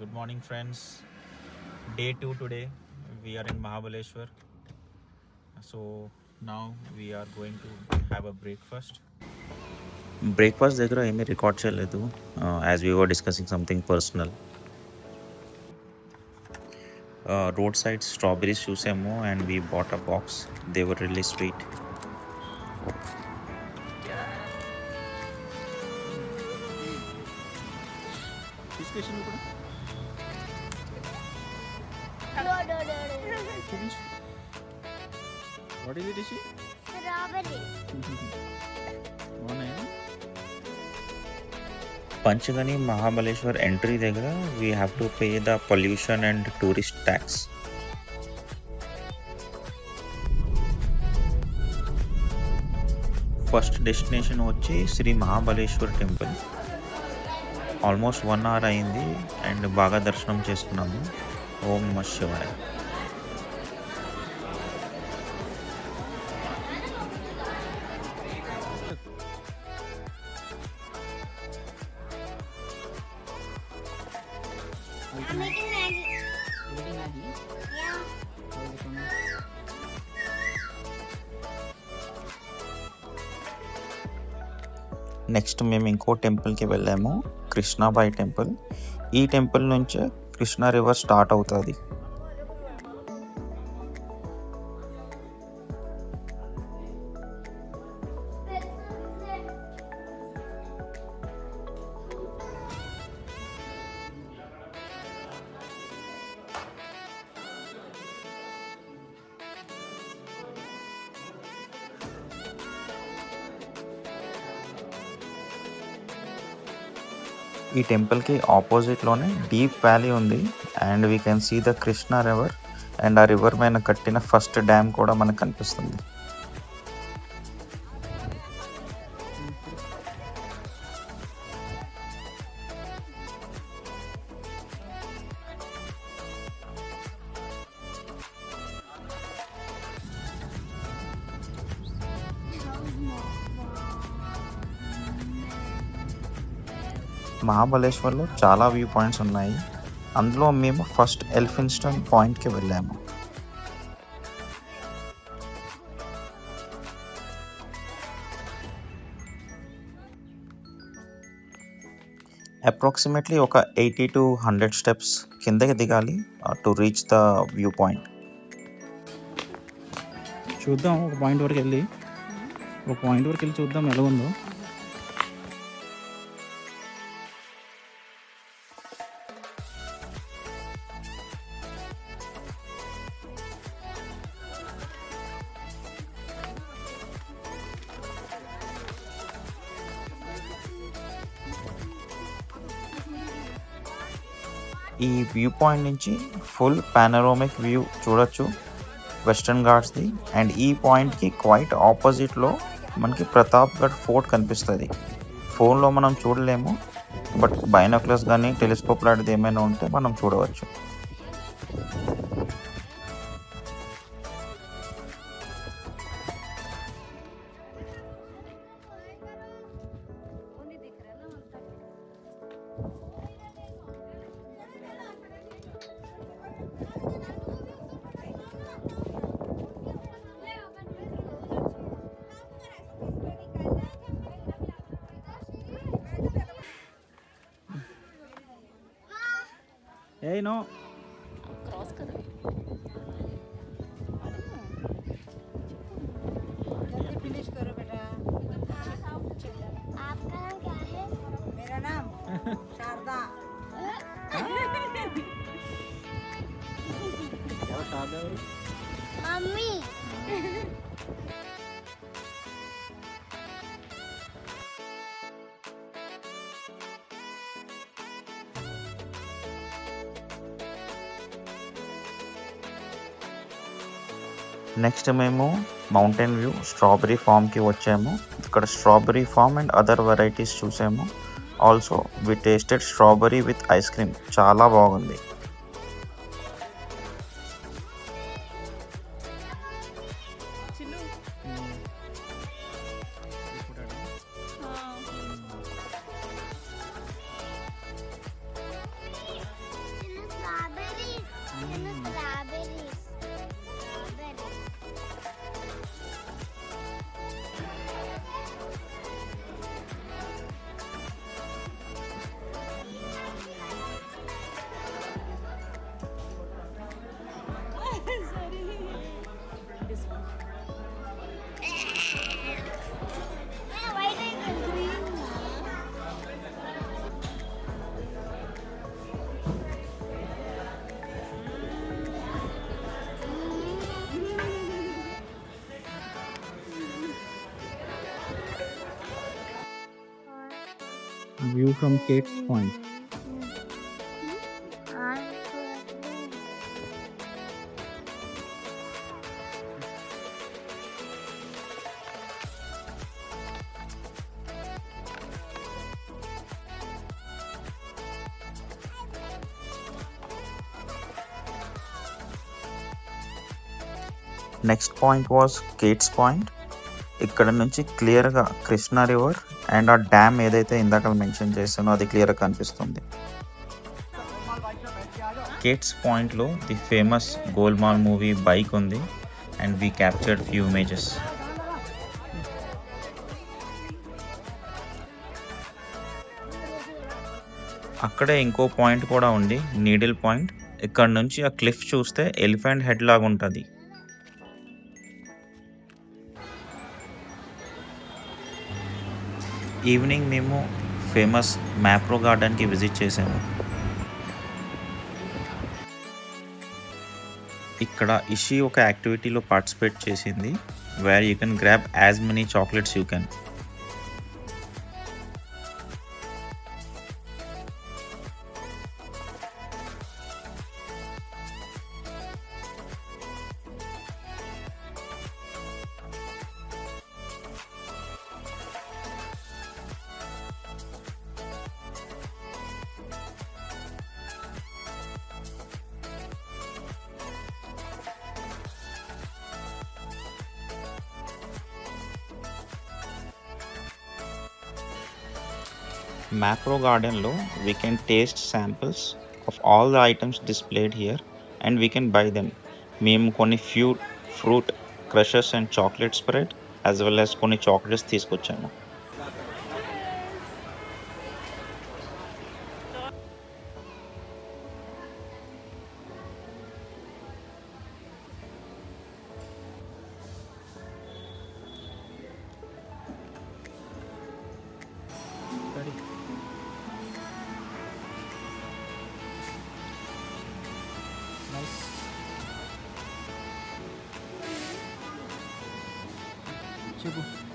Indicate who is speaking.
Speaker 1: Good morning, friends. Day 2 today. We are in Mahabaleshwar. So now we are going to have a breakfast.
Speaker 2: Breakfast దగ్గర ఏమీ record చేయలేదు as we were discussing something personal. Road side strawberries చూసాము and we bought a box. They were really sweet.
Speaker 1: Discussion కూడా finish. What is it, Ishi?
Speaker 3: Strawberries.
Speaker 1: బాగున్నాయా?
Speaker 2: Panchgani Mahabaleshwar entry దగ్గర we have to pay the pollution and tourist tax. First destination వచ్చి Shri Mahabaleshwar temple. Almost 1 hour అయింది and బాగా దర్శనం చేసుకున్నాము. ఓం నమః శివాయ.
Speaker 3: I'm making Maggie.
Speaker 4: Making Maggie?
Speaker 3: Yeah.
Speaker 4: How is it going?
Speaker 2: Next మేము ఇంకో టెంపుల్కి వెళ్ళాము, కృష్ణాబాయి టెంపుల్. ఈ టెంపుల్ నుంచే కృష్ణా రివర్ స్టార్ట్ అవుతుంది. ఈ టెంపుల్కి ఆపోజిట్లోనే డీప్ వ్యాలీ ఉంది and we can see the Krishna river and ఆ రివర్ పైన కట్టిన ఫస్ట్ డ్యామ్ కూడా మనకు కనిపిస్తుంది. మహాబలేశ్వర్లో చాలా వ్యూ పాయింట్స్ ఉన్నాయి. అందులో మేము ఫస్ట్ ఎలిఫెంట్స్టోన్ పాయింట్కి వెళ్ళాము. అప్రాక్సిమేట్లీ ఒక 80 to 100 స్టెప్స్ కిందకి దిగాలి to reach the view point.
Speaker 4: చూద్దాం ఒక పాయింట్ వరకు వెళ్ళి చూద్దాం ఎలా ఉందో.
Speaker 2: ఈ వ్యూ పాయింట్ నుంచి ఫుల్ పానరోమిక్ వ్యూ చూడొచ్చు వెస్టర్న్ ఘాట్స్ది. అండ్ ఈ పాయింట్కి క్వైట్ ఆపోజిట్లో మనకి ప్రతాప్గఢ్ ఫోర్ట్ కనిపిస్తుంది. ఫోన్లో మనం చూడలేము, బట్ బైనాక్యులర్స్ కానీ టెలిస్కోప్ లాంటిది ఏమైనా ఉంటే మనం చూడవచ్చు.
Speaker 4: ఏ నో
Speaker 5: क्रॉस करो
Speaker 6: जल्दी फिनिश करो बेटा।
Speaker 3: आपका नाम क्या है?
Speaker 6: मेरा नाम शारदा।
Speaker 3: मम्मी.
Speaker 2: నెక్స్ట్ మేము మౌంటైన్ వ్యూ స్ట్రాబెరీ ఫామ్కి వచ్చాము. ఇక్కడ strawberry farm and other varieties చూసాము. Also we tasted strawberry with ice cream, చాలా బాగుంది.
Speaker 4: View from Kate's point.
Speaker 2: Next point was Kate's point. ఇక్కడ నుంచి క్లియర్గా కృష్ణా రివర్ అండ్ ఆ డ్యామ్ ఏదైతే ఇందాక మెన్షన్ చేసానో అది క్లియర్గా కనిపిస్తుంది. కేట్స్ పాయింట్లో the famous Golmaal movie bike ఉంది and we captured few images. అక్కడే ఇంకో పాయింట్ కూడా ఉంది, నీడిల్ పాయింట్. ఇక్కడ నుంచి ఆ క్లిఫ్ చూస్తే ఎలిఫెంట్ హెడ్ లాగా ఉంటుంది. ఈవినింగ్ మేము ఫేమస్ మ్యాప్రో గార్డెన్కి విజిట్ చేసాము. ఇక్కడ ఇషి ఒక యాక్టివిటీలో పార్టిసిపేట్ చేసింది, where you can grab as many chocolates you can. Macro Gardenలో we can taste samples of all the items displayed here and we can buy them. మేము కొన్ని fruit crushes and chocolate spread as well as కొన్ని chocolates తీసుకొచ్చాము.
Speaker 4: చెప్పు.